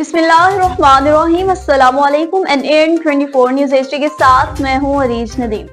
बिस्मिल्लाहिर्रहमानिर्रहीम। अस्सलामुअलैकुम। NAN 24 news HD के साथ मैं हूँ अरीज नदीम।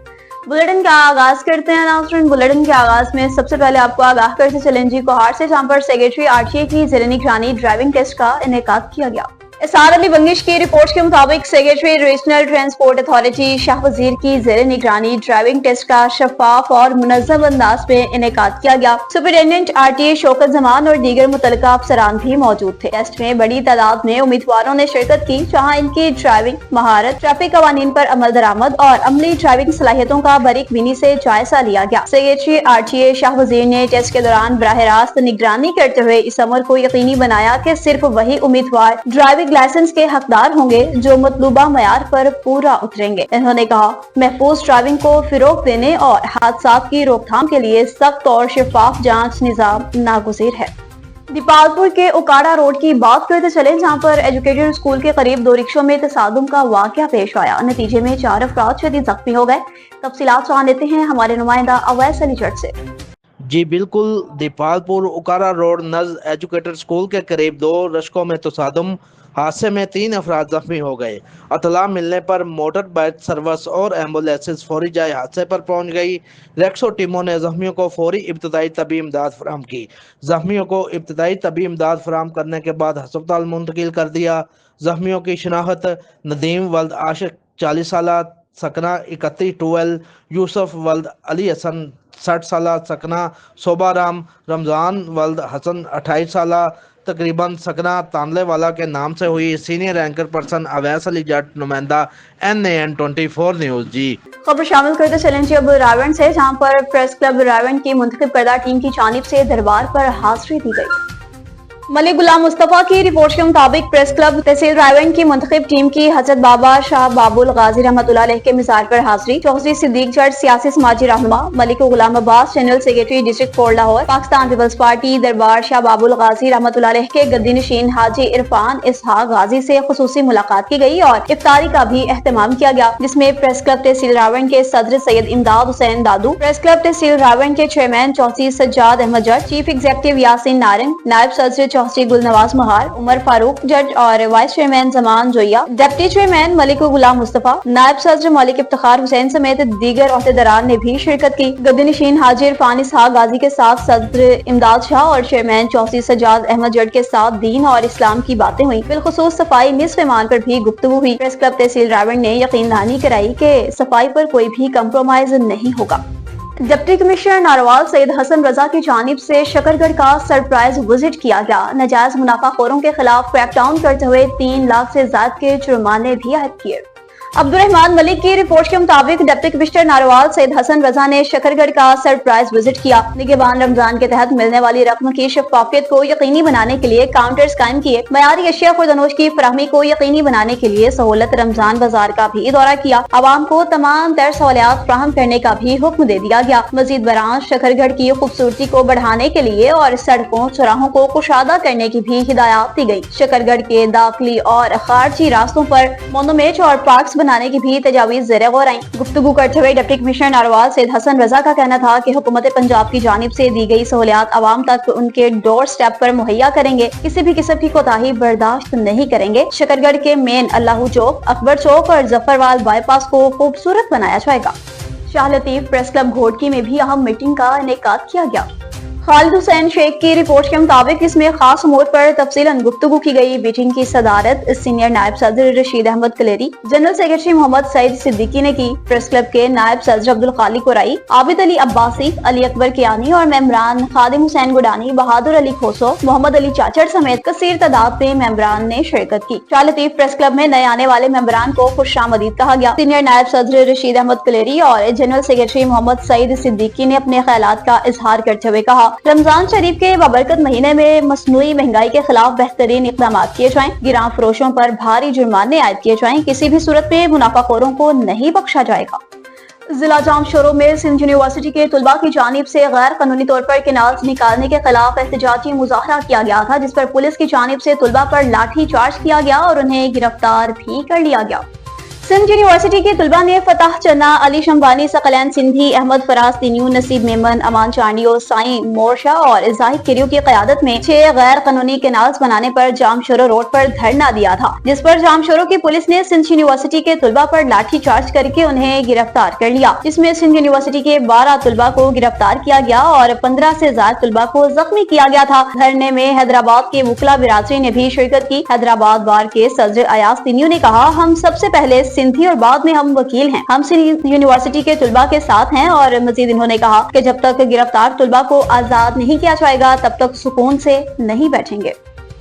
बुलेटिन का आगाज करते हैं नाज़रीन। बुलेटिन के आगाज में सबसे पहले आपको आगाह करते चलें जी कोहाट से, जहाँ पर सेक्रेटरी RTA की ज़ेरे निगरानी ड्राइविंग टेस्ट का इनेकाद किया गया। एसआर अली बंगिश की रिपोर्ट के मुताबिक secretary regional transport authority Shah वजीर की ज़ेरे निगरानी ड्राइविंग टेस्ट का शफाफ और मुनज़्ज़म अंदाज में इनेकाद किया गया। सुपरिटेंडेंट RTA शौकत जमान और दीगर मुतल्लिका अफसरान भी मौजूद थे। टेस्ट में बड़ी तादाद में उम्मीदवारों ने शिरकत की, जहाँ इनकी ड्राइविंग महारत, ट्रैफिक कवानीन पर अमल दरामद और अमली ड्राइविंग सलाहियतों का बारीक बीनी से जायजा लिया गया। सेक्रेटरी RTA शाह वजीर ने टेस्ट के दौरान बराह रास्त निगरानी करते हुए इस अमर को यकीनी बनाया कि सिर्फ वही उम्मीदवार ड्राइविंग लाइसेंस के हकदार होंगे जो मतलूबा मयार पर पूरा उतरेंगे। इन्होंने कहा, महफूज ड्राइविंग को फिरोग देने और हादसात की रोकथाम के लिए सख्त और शफाफ जांच निजाम नागुज़ीर है। दीपालपुर के उकाड़ा रोड की बात करते चले, जहां पर एजुकेटेड स्कूल के करीब दो रिक्शों में तसादुम का वाकया पेश आया। नतीजे में 4 अफराद शदीद जख्मी हो गए। तफसीलात जान लेते हैं हमारे नुमाइंदा अवैस अली जट से। जी बिल्कुल, दीपालपुर उकाड़ा रोड नज़ एजुकेटेड स्कूल के करीब 2 रश्कों में तसादुम, हादसे में 3 अफराद जख्मी हो गए। अतला मिलने पर मोटर बाइक सर्विस और एम्बुलेंसेज फौरी जाए हादसे पर पहुंच गई। रेक्सो टीमों ने जख्मियों को फौरी इब्तदाई तबी इमदाद फराहम की। जख्मियों को इब्तदाई तबी इमदाद फराहम करने के बाद हस्पताल मुंतकिल कर दिया। जख्मियों की शनाख्त नदीम वल्द आशिक 40 साल सकना 31 यूसुफ वल्द अली हसन 60 साल सकना सोबाराम, रमज़ान वल्द हसन 28 साल तकरीबन सकना तानले वाला के नाम से हुई। Senior anchor person Awais Ali Jatt, नुमाइंदा NAN 24 न्यूज़। जी खबर शामिल करते चलें जी अब रावण से, जहां पर प्रेस क्लब रावण की मुंतखब करदा टीम की जानिब से दरबार पर हाजिरी दी गई। मलिक गुलाम मुस्तफा की रिपोर्ट के मुताबिक प्रेस क्लब तहसील रायवन की मुंतखब टीम की हजरत बाबा शाह बाबुल गाजी रहमतुल्लाह अलैह के मिजार पर हाजिरी। चौधरी सिद्दीक जट सियासी समाजी रहनुमा, Malik Ghulam Abbas general secretary district for Lahore, Pakistan Peoples Party Darbar Shah बाबुल गाजी रहमतुल्लाह अलैह के गद्दी नशीन हाजी इरफान इसहाक गाजी से खुसूसी मुलाकात की गई और इफ्तारी का भी एहतमाम किया गया, जिसमें प्रेस क्लब तहसील रावण के सदर सैयद इमदाद हुसैन दादू, प्रेस क्लब तहसील रावण के chairman Chaudhry Sajjad Ahmad Jatt, chief executive Yasin Narang, नायब सदर चौधरी गुलनवाज महार, उमर फारूक जज और vice chairman Zaman Joya, deputy chairman Malik Ghulam Mustafa, नायब सदर मलिक इफ्तिखार हुसैन समेत दीगर ओहदेदारान ने भी शिरकत की। गद्दी नशीन हाजी इरफान इसहाक गाजी के साथ सदर इमदाद शाह और चेयरमैन चौधरी सज्जाद अहमद जट के साथ दीन और इस्लाम की बातें हुई। बिलखुसूस सफाई निस्फ ईमान पर भी गुफ्तगू हुई। प्रेस क्लब तहसील रावण ने यकीन दहानी कराई कि सफाई पर कोई भी कम्प्रोमाइज नहीं होगा। डिप्टी कमिश्नर नारवाल सैयद हसन रजा की जानिब से शकरगढ़ का सरप्राइज विजिट किया गया। नाजायज मुनाफाखोरों के खिलाफ क्रैकडाउन करते हुए 3 लाख से ज्यादा के जुर्माने भी आयद किए। अब्दुर्रहमान मलिक की रिपोर्ट के मुताबिक डिप्टी कमिश्नर नारवाल सैयद हसन रजा ने शकरगढ़ का सरप्राइज विजिट किया। निगहबान रमजान के तहत मिलने वाली रकम की शफाफियत को यकीनी बनाने के लिए काउंटर्स कायम किए। मयारी अशिया खुर्दनोश की फराहमी को यकीनी बनाने के लिए सहूलत रमजान बाजार का भी दौरा किया। आवाम को तमाम तर सहूलियात फराहम करने का भी हुक्म दे दिया गया। मजीद बरान शकरगढ़ की खूबसूरती को बढ़ाने के लिए और सड़कों चौराहों को कुशादा करने की भी हिदायत दी गई। शकरगढ़ के दाखिली और खारजी रास्तों पर मोनोमेट और पार्क बनाने की भी तजावीज ज़ेरे गौर आई। गुफ्तगू करते हुए डिप्टी कमिश्नर नारवाल सैयद हसन रजा का कहना था कि हुकूमत पंजाब की जानिब से दी गई सहूलियात आवाम तक उनके डोर स्टेप पर मुहैया करेंगे। किसी भी किस्म की कोताही बर्दाश्त नहीं करेंगे। शकरगढ़ के मेन अल्लाहू चौक, अकबर चौक और जफरवाल बाईपास को खूबसूरत बनाया जाएगा। शाह लतीफ प्रेस क्लब घोटकी में भी अहम मीटिंग का इनेकाद किया गया। खालिद हुसैन शेख की रिपोर्ट के मुताबिक इसमें खास अमूर पर तफसीलन गुफ्तगू की गई। मीटिंग की सदारत सीनियर नायब सदर रशीद अहमद कलेरी, जनरल सेक्रेटरी मोहम्मद सईद सिद्दीकी ने की। प्रेस क्लब के नायब सदर अब्दुल खालिक कुराई, आबिद अली अब्बासी, अली अकबर कियानी और मेंबरान खादिम हुसैन गुडानी, बहादुर अली खोसो, मोहम्मद अली चाचड़ समेत कसीर तादाद में मेंबरान ने शिरकत की। शाह लतीफ प्रेस क्लब में नए आने वाले मेंबरान को खुशामदीद कहा गया। सीनियर नायब सदर रशीद अहमद कलेरी और जनरल सेक्रेटरी मोहम्मद सईद सिद्दीकी ने अपने ख्यालात का इजहार करते हुए कहा, रमजान शरीफ के बाबरकत महीने में मसनूई महंगाई के खिलाफ बेहतरीन इकदाम किए जाएं, गिरां फरोशों पर भारी जुर्माने आयद किए जाएं, किसी भी सूरत में मुनाफाखोरों को नहीं बख्शा जाएगा। जिला जाम शोरों में सिंध यूनिवर्सिटी के तुलबा की जानिब से गैर कानूनी तौर पर केनाल्स निकालने के खिलाफ एहतजाजी मुजाहरा किया गया था, जिस पर पुलिस की जानिब से तुलबा पर लाठी चार्ज किया गया और उन्हें गिरफ्तार भी कर लिया गया। सिंध यूनिवर्सिटी के तलबा ने फतह चन्ना, अली शम्बानी, सकलैन सिंधी, अहमद फराज तिनियू, नसीब मेमन, अमान चांडियो, साई मोर्शा और जाहिद किरियो की क़यादत में 6 गैर कानूनी कैनाल्स बनाने पर जामशोरो रोड पर धरना दिया था, जिस पर जामशोरो की पुलिस ने सिंध यूनिवर्सिटी के तलबा पर लाठी चार्ज करके उन्हें गिरफ्तार कर लिया, जिसमें सिंध यूनिवर्सिटी के 12 तलबा को गिरफ्तार किया गया और 15 से ज्यादा तलबा को जख्मी किया गया था। धरने में हैदराबाद के वकला बिरादरी ने भी शिरकत की। हैदराबाद बार के सदर अयाज तिनियू ने कहा, हम सबसे पहले सिंधी और बाद में हम वकील हैं, हम सिंध यूनिवर्सिटी के तलबा के साथ हैं। और मजीद इन्होंने कहा कि जब तक गिरफ्तार तलबा को आजाद नहीं किया जाएगा तब तक सुकून से नहीं बैठेंगे।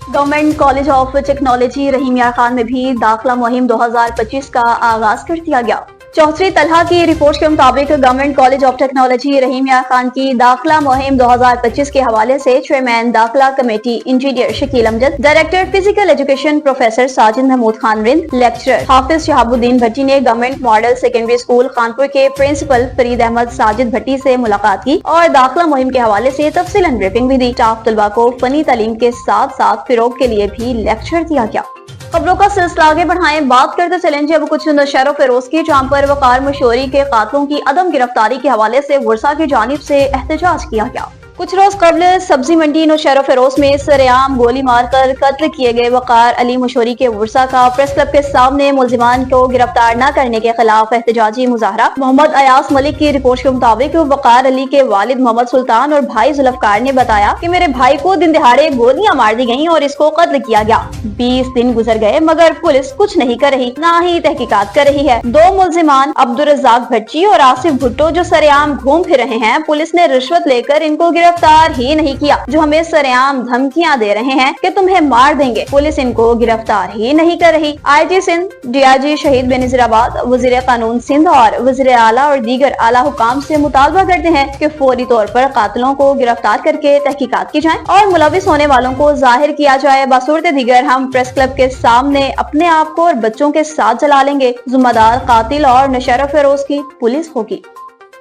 गवर्नमेंट कॉलेज ऑफ टेक्नोलॉजी रहीम यार खान में भी दाखिला मुहिम 2025 का आगाज कर दिया गया। चौधरी तलहा की रिपोर्ट के मुताबिक गवर्नमेंट कॉलेज ऑफ टेक्नोलॉजी रहीम यार खान की दाखिला मुहिम 2025 के हवाले से चेयरमैन दाखिला committee engineer Shakeel Amjad, director physical education professor Sajid Mahmood Khan Rind, lecturer Hafiz Shahabuddin Bhatti ने government model secondary school Khanpur के प्रिंसिपल फरीद अहमद साजिद भट्टी से मुलाकात की और दाखिला मुहिम के हवाले से तफसीलन ब्रीफिंग भी दी। स्टाफ तलबा को फनी तालीम के साथ साथ फिरोग के लिए भी लेक्चर दिया गया। खबरों का सिलसिला आगे बढ़ाएं, बात करते चलेंगे अब कुछ नशर फिरोज की, जहां पर वकार मशहूरी के कातलों की अदम गिरफ्तारी के हवाले से वर्सा की जानिब से एहतजाज किया गया। कुछ रोज कबल सब्जी मंडी नौशहरा फिरोज में सरेआम गोली मारकर कत्ल किए गए वकार अली मशहूरी के वर्सा का प्रेस क्लब के सामने मुलजिमान को गिरफ्तार न करने के खिलाफ एहतजाजी मुजाहरा। मोहम्मद अयास मलिक की रिपोर्ट के मुताबिक वकार अली के वालिद मोहम्मद सुल्तान और भाई जुल्फकार ने बताया कि मेरे भाई को दिन दिहाड़े गोलियां मार दी गयी और इसको कत्ल किया गया। 20 दिन गुजर गए मगर पुलिस कुछ नहीं कर रही, न ही तहकीकात कर रही है। 2 मुलजिमान अब्दुल रज़ाक भट्टी और आसिफ भुट्टो जो सरेआम घूम फिर रहे हैं, पुलिस ने रिश्वत लेकर इनको गिरफ्तार ही नहीं किया, जो हमें सरेआम धमकियां दे रहे हैं कि तुम्हें मार देंगे। पुलिस इनको गिरफ्तार ही नहीं कर रही। आईजी सिंध, डीआईजी शहीद बेनजीराबाद, वजीर कानून सिंध और वजीर आला और दीगर आला हुकाम से मुतालबा करते हैं कि फौरी तौर पर कातिलों को गिरफ्तार करके तहकीकात की जाए और मुलविस होने वालों को जाहिर किया जाए। बसूरत दीगर हम प्रेस क्लब के सामने अपने आप को और बच्चों के साथ जला लेंगे। जिम्मेदार कातिल और नशर फिरोज की पुलिस होगी।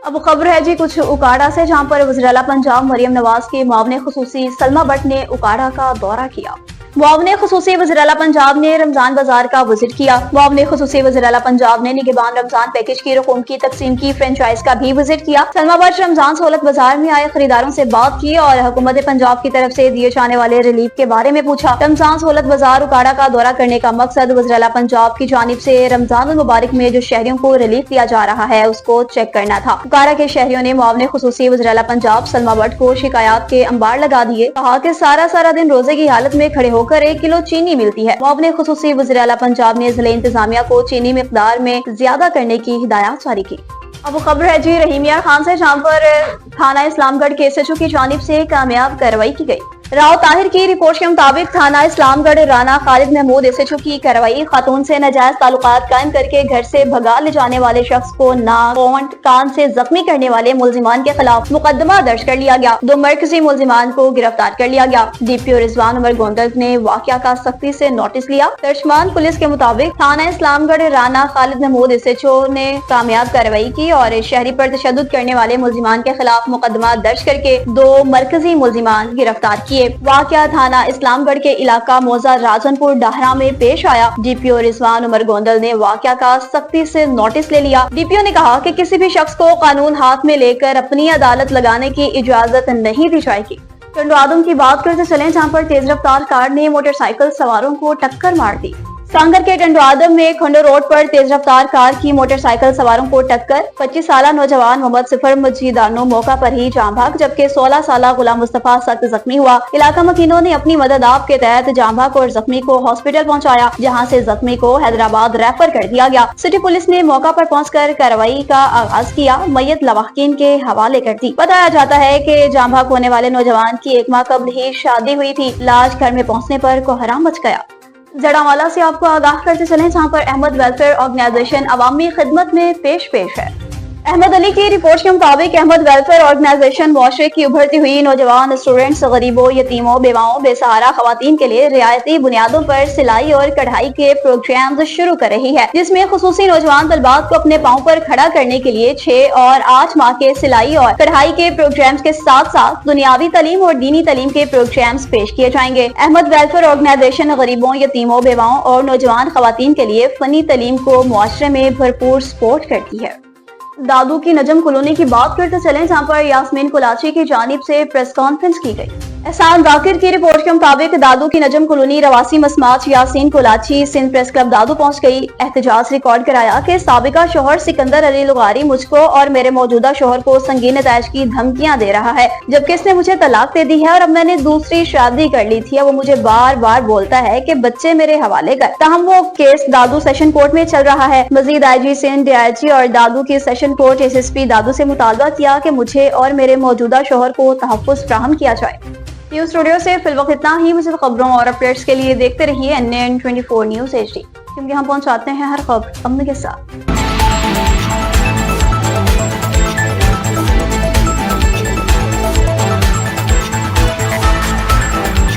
अब खबर है जी कुछ उकाड़ा से, जहां पर वज़ीर आला पंजाब मरियम नवाज की मुआवने खुसूसी सलमा भट्ट ने उकाड़ा का दौरा किया। मुआवने खुसूसी वज़ीर आला पंजाब ने रमजान बाजार का विजिट किया। मुआवने खुसूसी वज़ीर आला पंजाब ने निगहबान रमजान पैकेज की रकम की तकसीम की फ्रेंचाइज का भी विजिट किया। सलमा भट्ट रमजान सहूलत बाजार में आए खरीदारों से बात की और हुकूमत पंजाब की तरफ से दिए जाने वाले रिलीफ के बारे में पूछा। रमजान सहूलत बाजार उकाड़ा का दौरा करने का मकसद वज़ीर आला पंजाब की जानिब से रमजान मुबारक में जो शहरियों को रिलीफ दिया जा रहा है उसको चेक करना था। उकाड़ा के शहरियों ने मुआवने खुसूसी वज़ीर आला पंजाब सलमा भट्ट को शिकायत के अंबार लगा दिए। कहा कि सारा दिन रोजे की हालत में खड़े होकर 1 किलो चीनी मिलती है। मुआवने खुसूसी वज़ीर आला पंजाब ने जिले इंतजामिया को चीनी मिकदार में ज्यादा करने की हिदायत जारी की। अब खबर है जी रहीम यार खान से, जहां पर थाना इस्लामगढ़ के एसएचओ की जानिब से कामयाब कार्रवाई की गई। राव ताहिर की रिपोर्ट के मुताबिक थाना इस्लामगढ़ राना खालिद महमूद एसएचओ की कार्रवाई खातून से नाजायज ताल्लुकात कायम करके घर से भगा ले जाने वाले शख्स को नाक, होंठ, कान से जख्मी करने वाले मुलजिमान के खिलाफ मुकदमा दर्ज कर लिया गया। 2 मरकजी मुलजिमान को गिरफ्तार कर लिया गया। डीपीओ रिजवान उमर गोंदल ने वाकया का सख्ती से नोटिस लिया। तर्जमान पुलिस के मुताबिक थाना इस्लामगढ़ राना खालिद महमूद एसएचओ ने कामयाब कार्रवाई की और शहरी पर तशद्दुद करने वाले मुलजिमान के खिलाफ मुकदमा दर्ज करके 2 मरकजी मुलजिमान गिरफ्तार किए। वाकया थाना इस्लामगढ़ के इलाका मौजा राजनपुर डाहरा में पेश आया। डीपीओ रिजवान उमर गोंदल ने वाकया का सख्ती से नोटिस ले लिया। डीपीओ ने कहा कि किसी भी शख्स को कानून हाथ में लेकर अपनी अदालत लगाने की इजाजत नहीं दी जाएगी। टंडवादम की बात करते चलें, जहां पर तेज रफ्तार कार ने मोटरसाइकिल सवारों को टक्कर मार दी। सांगर के टंडवादम में खंडो रोड पर तेज रफ्तार कार की मोटरसाइकिल सवारों को टक्कर। 25 साल नौजवान मोहम्मद सिफर मजीदानो मौका पर ही जान भाग, जबकि 16 साल गुलाम मुस्तफा सख्त जख्मी हुआ। इलाका मकीनों ने अपनी मदद आप के तहत जान भाग और जख्मी को हॉस्पिटल पहुंचाया, जहां से जख्मी को हैदराबाद रेफर कर दिया गया। सिटी पुलिस ने मौका पर पहुंचकर कार्रवाई का आगाज किया। मय्यत लवाहकीन के हवाले कर दी। बताया जाता है कि जान भाग होने वाले नौजवान की 1 माह कबल ही शादी हुई थी। लाश घर में पहुंचने पर कोहराम मच गया। जड़ावाला से आपको आगाह करते चलें, जहां पर अहमद वेलफेयर ऑर्गेनाइजेशन अवामी खिदमत में पेश है। अहमद अली की रिपोर्ट के मुताबिक अहमद वेलफेयर ऑर्गेनाइजेशन मुआशरे की उभरती हुई नौजवान स्टूडेंट्स, गरीबों, यतीमों, बेवाओं, बेसहारा खवातीन के लिए रियायती बुनियादों पर सिलाई और कढ़ाई के प्रोग्राम शुरू कर रही है, जिसमें खुसूसी नौजवान तलबात को अपने पांव पर खड़ा करने के लिए 6 और 8 माह के सिलाई और कढ़ाई के प्रोग्राम्स के साथ साथ दुनियावी तालीम और दीनी तालीम के प्रोग्राम्स पेश किए जाएंगे। अहमद वेलफेयर ऑर्गेनाइजेशन गरीबों, यतीमों, बेवाओं और नौजवान खवातीन के लिए फनी तालीम को मुआशरे में भरपूर सपोर्ट करती है। दादू की नजम कॉलोनी की बात करते चलें, जहां पर यास्मीन कोलाची की जानिब से प्रेस कॉन्फ्रेंस की गई। एहसान जाकिर की रिपोर्ट के मुताबिक दादू की नजम कॉलोनी रवासी मसमात यासीन कोलाची सिंध प्रेस क्लब दादू पहुंच गई। एहतजाज रिकॉर्ड कराया कि साबिका शोहर सिकंदर अली लुगारी मुझको और मेरे मौजूदा शोहर को संगीन नताइज की धमकियां दे रहा है, जबकि इसने मुझे तलाक दे दी है और अब मैंने दूसरी शादी कर ली थी। वो मुझे बार बार बोलता है कि बच्चे मेरे हवाले कर। ताहम वो केस दादू सेशन कोर्ट में चल रहा है। मजीद IG सिंध, DIG और दादू की सेशन कोर्ट SSP दादू से मुतालबा किया कि मुझे और मेरे मौजूदा शोहर को तहफ़्फ़ुज़ फ्राहम किया जाए। न्यूज़ स्टूडियो से फिलवक्त इतना ही। मज़ीद खबरों और अपडेट्स के लिए देखते रहिए NN 24 न्यूज़ HD, क्योंकि हम पहुंचाते हैं हर खबर अपने के साथ।